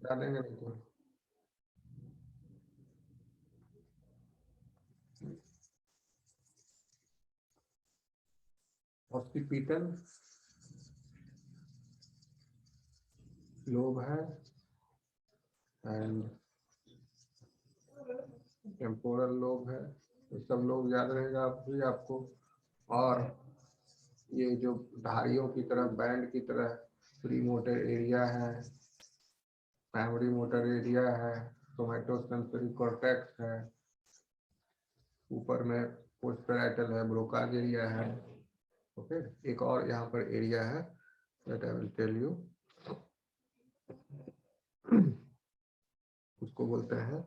डालेंगे नहीं तो ऑक्सीपिटल लोब है एंड टेम्पोरल लोब है, तो सब लोग याद रहेगा भी आपको। और ये जो धारियों की तरह बैंड की तरह प्री मोटर एरिया है, प्राइमरी मोटर एरिया है, सोमैटोसेंसरी कॉर्टेक्स है, ऊपर में पोस्ट पैराइटल है, ब्रोकाज एरिया है। ओके, एक और यहाँ पर एरिया है that I will tell you, उसको बोलते हैं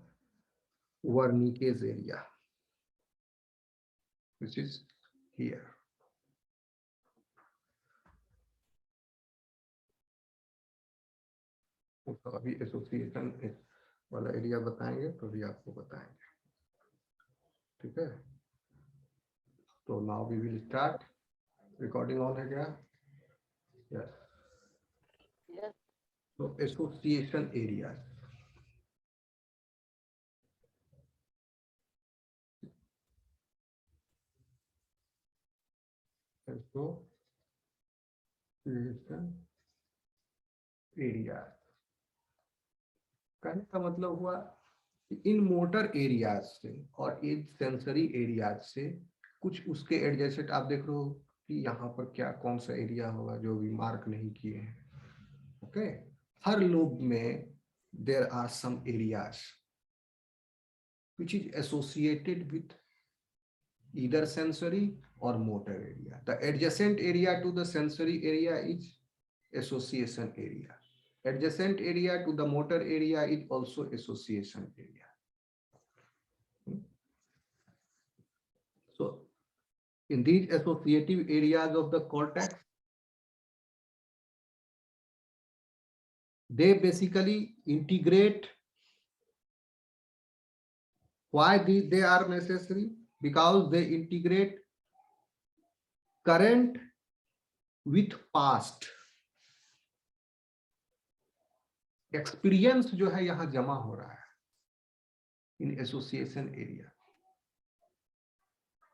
Wernicke's area, which is here. तो अभी एसोसिएशन वाला एरिया बताएंगे तो भी आपको बताएंगे, ठीक है। तो now we will start. Recording on है क्या? यस। तो एसोसिएशन एरिया, एसोसिएशन एरिया कहने का मतलब हुआ इन मोटर एरियाज से और इन सेंसरी एरियाज से कुछ उसके एडजेसेंट आप देख रहे हो कि यहाँ पर क्या कौन सा एरिया होगा जो भी मार्क नहीं किए हैं। ओके, हर लोब में there are some areas which is associated with either sensory or motor area. The adjacent area to the sensory area is association area. Adjacent area to the motor area is also association area. So in these associative areas of the cortex, they basically integrate. Why they are necessary? Because they integrate current with past. Experience जो है यहां जमा हो रहा है in association area.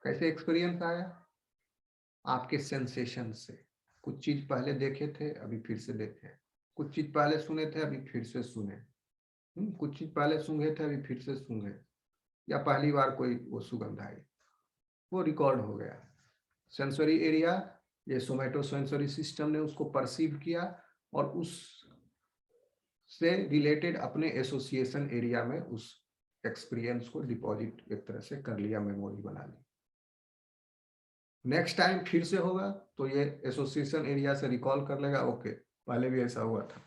कैसे experience आया? आपके सेंसेशन से। कुछ चीज पहले देखे थे, अभी फिर से देखे, कुछ चीज पहले सुने थे, अभी फिर से सुने, कुछ चीज पहले सूंघे थे, अभी फिर से सूंघे, या पहली बार कोई वो सुगंध आई, वो रिकॉर्ड हो गया। सेंसरी एरिया, ये सोमैटोसेंसरी सिस्टम ने उसको परसीव किया और उस से रिलेटेड अपने एसोसिएशन एरिया में उस एक्सपीरियंस को डिपॉजिट एक तरह से कर लिया, मेमोरी बना ली। नेक्स्ट टाइम फिर से होगा तो ये एसोसिएशन एरिया से रिकॉल कर लेगा, ओके पहले भी ऐसा हुआ था।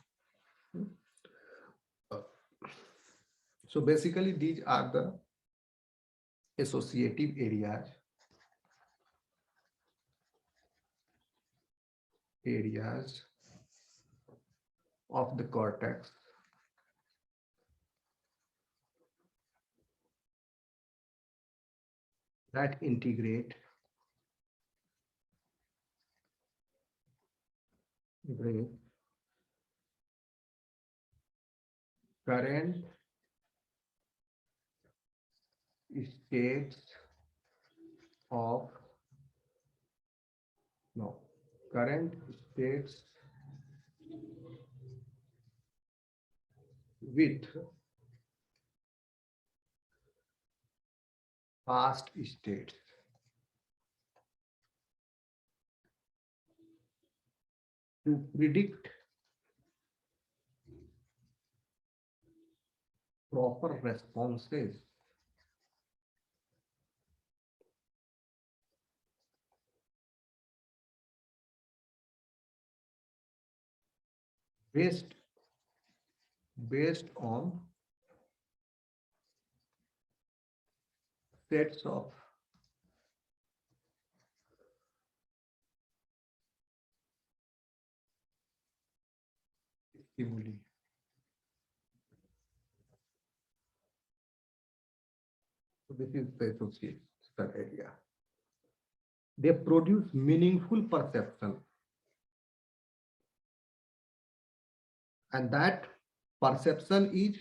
So basically these are the associative areas of the cortex that integrate with current states of current states with past states. To predict proper responses based on sets of stimuli. So this is the association area. They produce meaningful perception and that perception is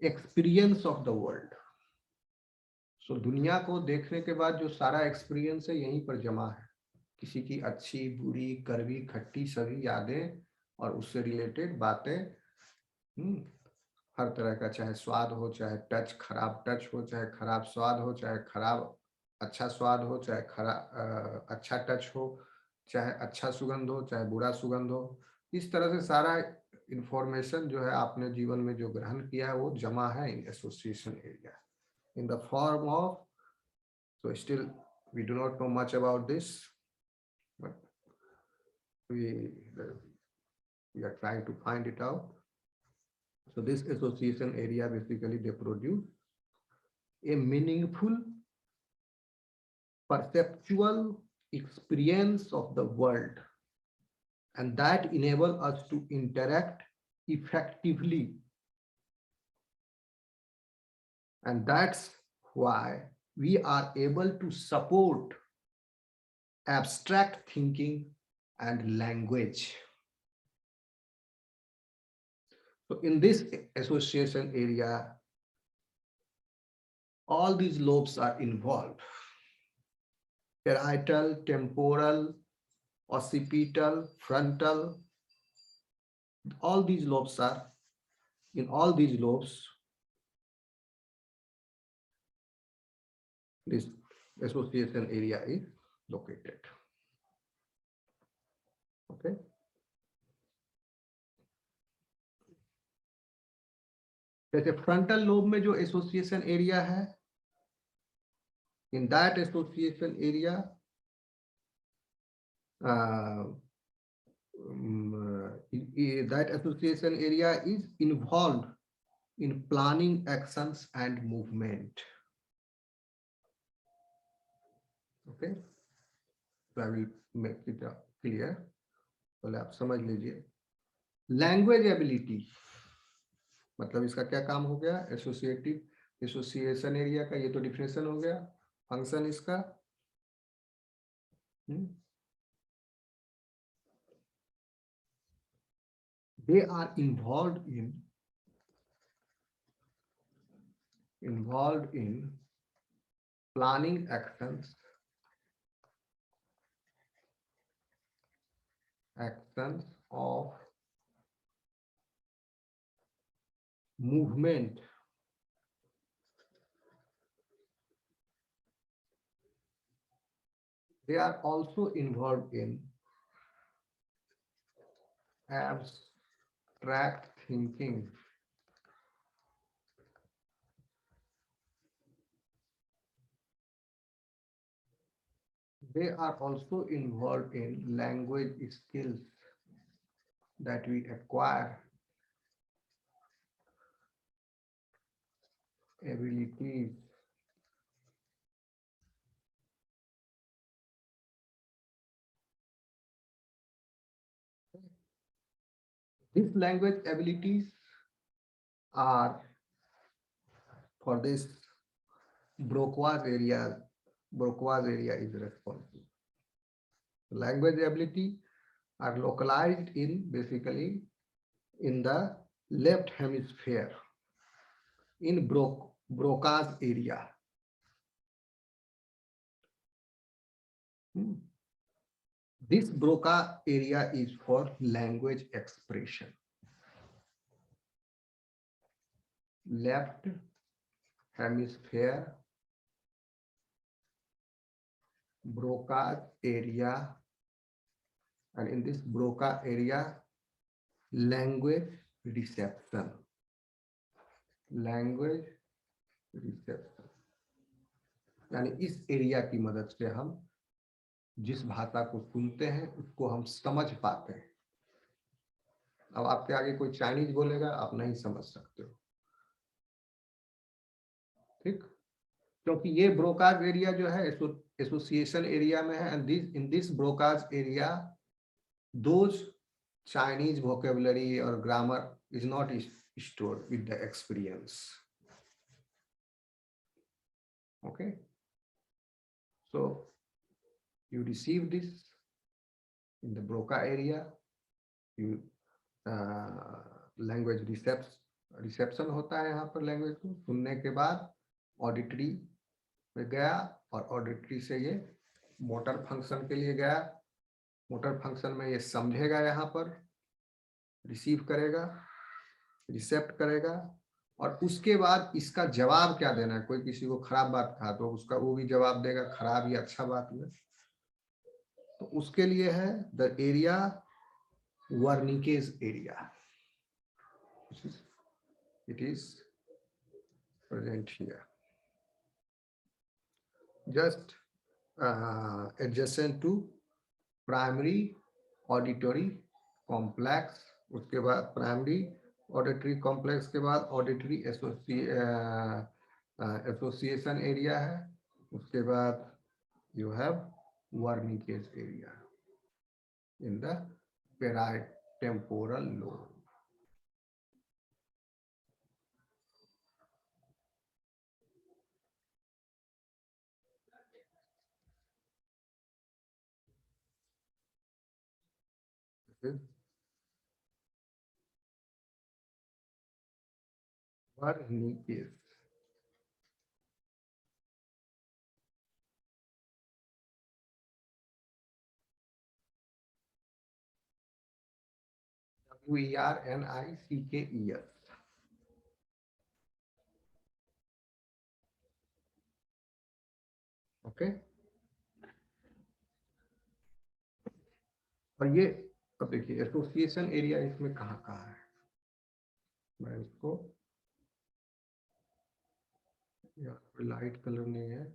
experience of the world. So दुनिया को देखने के बाद जो सारा experience है यहीं पर जमा है, किसी की अच्छी बुरी कड़वी खट्टी सभी यादें और उससे रिलेटेड बातें, हर तरह का, चाहे स्वाद हो, चाहे टच खराब टच हो, चाहे खराब स्वाद हो, चाहे खराब अच्छा स्वाद हो, चाहे खराब अच्छा टच हो, चाहे अच्छा सुगंध हो, चाहे बुरा सुगंध हो, इस तरह से सारा इंफॉर्मेशन जो है आपने जीवन में जो ग्रहण किया है वो जमा है in association area in the form of, so still we do not know much about this, but we we are trying to find it out. So this association area basically they produce a meaningful perceptual experience of the world, and that enable us to interact effectively, and that's why we are able to support abstract thinking and language. So in this association area, all these lobes are involved: parietal, temporal, occipital, frontal. All these lobes are, in all these lobes, this association area is located. Okay. जैसे frontal lobe में जो association area है, in that association area that association area is involved in planning actions and movement. Okay, so I will make it clear. पहले आप समझ लीजिए, language ability मतलब इसका क्या काम हो गया, एसोसिएटिव एसोसिएशन एरिया का ये तो डिफिनेशन हो गया, फंक्शन इसका they are involved in planning actions of movement they are also involved in abstract thinking. They are also involved in language skills that we acquire, abilities. These language abilities are for this Broca's area. Broca's area is responsible. Language ability are localized in basically in the left hemisphere in Broca's area. This Broca area is for language expression. Left hemisphere, Broca's area, and in this Broca area, language reception. Language reception यानी इस area की मदद से हम जिस भाषा को सुनते हैं उसको हम समझ पाते हैं। अब आपके आगे कोई चाइनीज बोलेगा, आप नहीं समझ सकते हो, ठीक, क्योंकि ये ब्रोकाज एरिया जो है एसोसिएशन एरिया में है, and in this Broca's area those Chinese vocabulary और grammar is not stored with the experience. Okay, so you receive this in the Broca area, you language reception होता है यहाँ पर, language को सुनने के बाद ऑडिटरी में गया और ऑडिटरी से ये मोटर फंक्शन के लिए गया। मोटर फंक्शन में ये समझेगा, यहाँ पर रिसीव करेगा, रिसेप्ट करेगा, और उसके बाद इसका जवाब क्या देना है। कोई किसी को खराब बात कहा तो उसका वो भी जवाब देगा, खराब या अच्छा बात में। तो उसके लिए है the area Wernicke's area, it is present here, just adjacent to primary auditory complex। उसके बाद प्राइमरी ऑडिटरी कॉम्प्लेक्स के बाद ऑडिटरी एसोसिएशन एरिया है। उसके बाद you have Wernicke's area in the parietotemporal lobe. Wernicke's, WERNICKES। Okay, और ये अब देखिए एसोसिएशन एरिया इसमें कहाँ कहाँ है। मैं इसको यहाँ पे लाइट कलर नहीं है,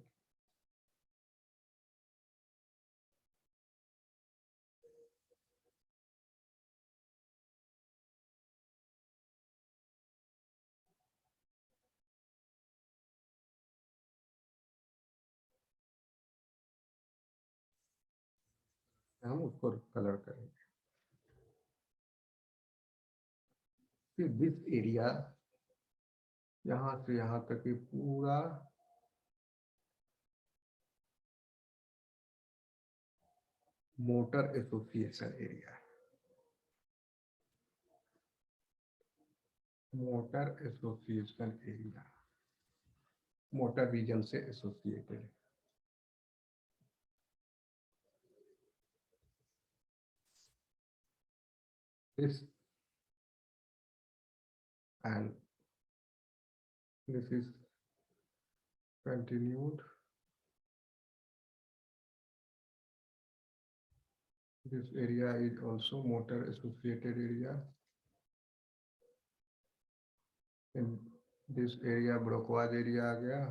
हम उसको कलर करेंगे। फिर दिस एरिया, यहाँ से यहाँ तक ये पूरा मोटर एसोसिएशन एरिया है। Motor association area motor region से एसोसिएटेड है। This and this is continued. This area is also motor associated area. In this area Broca's area आ गया।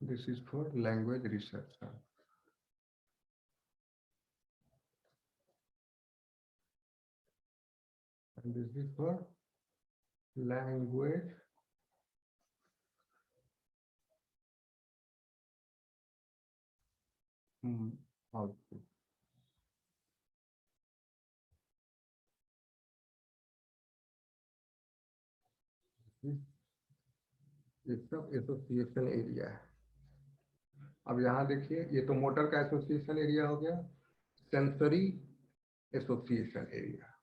This is for language reception. And this is for language output। ये सब association area है। अब यहाँ देखिए, ये तो मोटर का एसोसिएशन एरिया हो गया। सेंसरी एसोसिएशन एरिया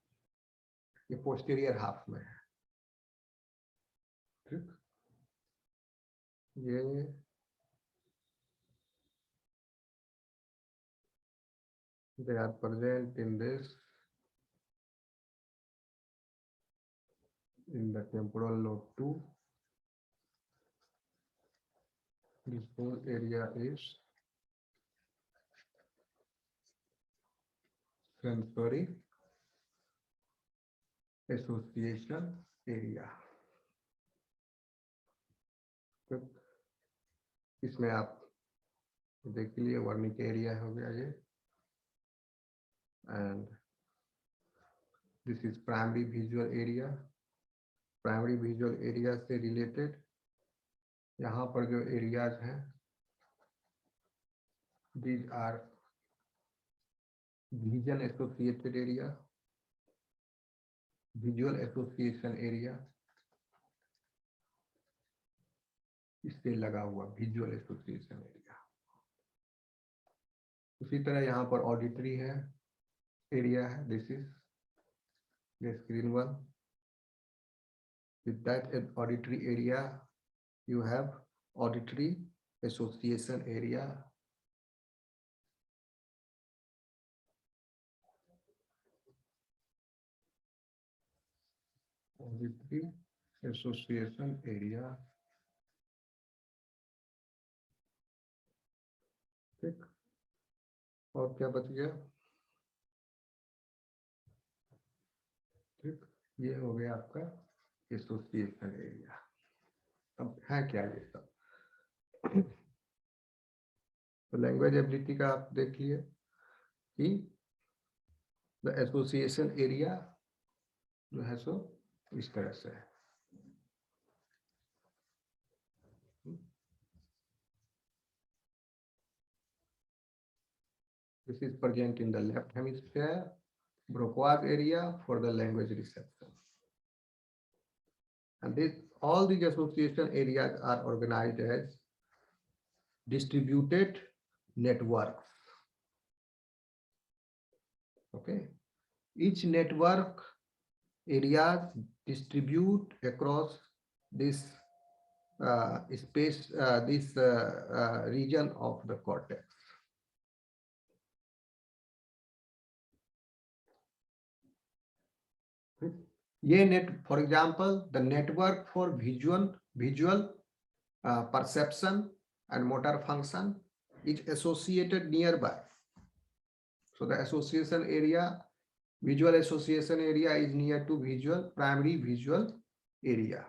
ये पोस्टीरियर हाफ में है। ठीक, ये they are present in this, in the temporal lobe 2. This whole area is sensory association area। तो इसमें आप देख लिए वर्निक एरिया हो गया ये। And this is primary visual area. Primary visual area से रिलेटेड यहाँ पर जो एरियाज हैं, these are vision associated area, visual association area, इससे लगा हुआ विजुअल एसोसिएशन एरिया। उसी तरह यहाँ पर ऑडिटरी है एरिया है। This is the screen 1। With that auditory area, you have auditory association area. Auditory association area. ठीक, और क्या बच गया? ठीक, ये हो गया आपका एसोसिएशन एरिया। अब है क्या ये सब? तो लैंग्वेज एबिलिटी का आप देखिए कि द एसोसिएशन एरिया जो है सो इस तरह से है। This is present in the left hemisphere, Broca's area for the language reception. And all these association areas are organized as distributed networks. Okay. Each network areas distribute across this space, this region of the cortex. For example, the network for visual perception and motor function is associated nearby. So the association area, visual association area is near to primary visual area.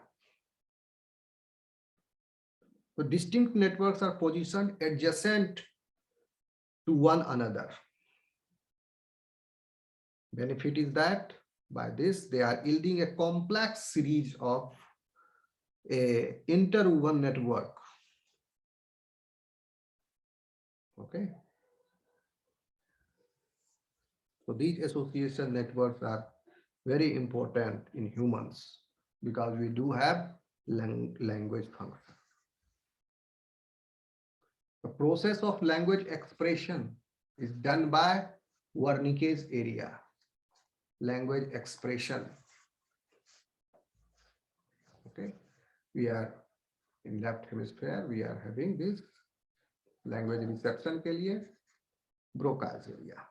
So distinct networks are positioned adjacent to one another. Benefit is that by this they are yielding a complex series of a interwoven network. Okay. So these association networks are very important in humans because we do have language function. The process of language expression is done by Wernicke's area. Language expression. Okay, we are in left hemisphere. We are having this language reception के लिए Broca's area.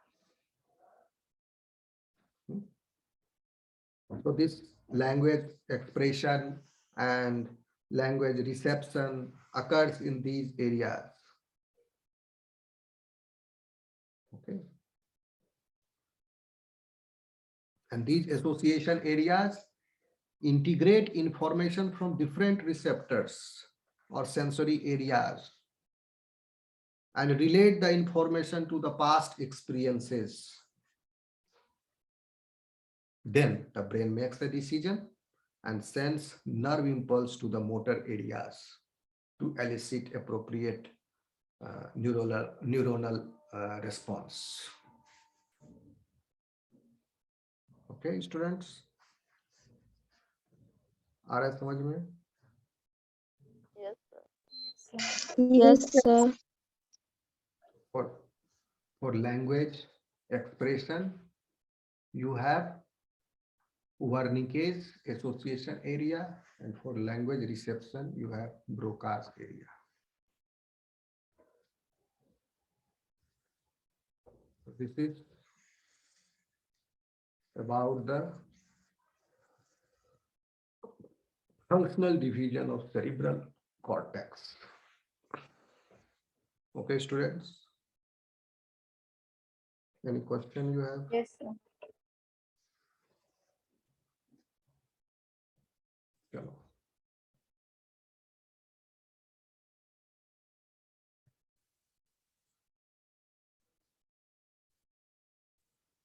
So this language expression and language reception occurs in these areas. Okay. And these association areas integrate information from different receptors or sensory areas and relate the information to the past experiences. Then the brain makes a decision and sends nerve impulse to the motor areas to elicit appropriate neuronal response. Okay, students? आ रहा है समझ में? Yes, sir. Yes, sir. For language expression, you have Wernicke's association area, and for language reception, you have Broca's area. So this is about the functional division of cerebral cortex. Okay, students? Any question you have? Yes, sir.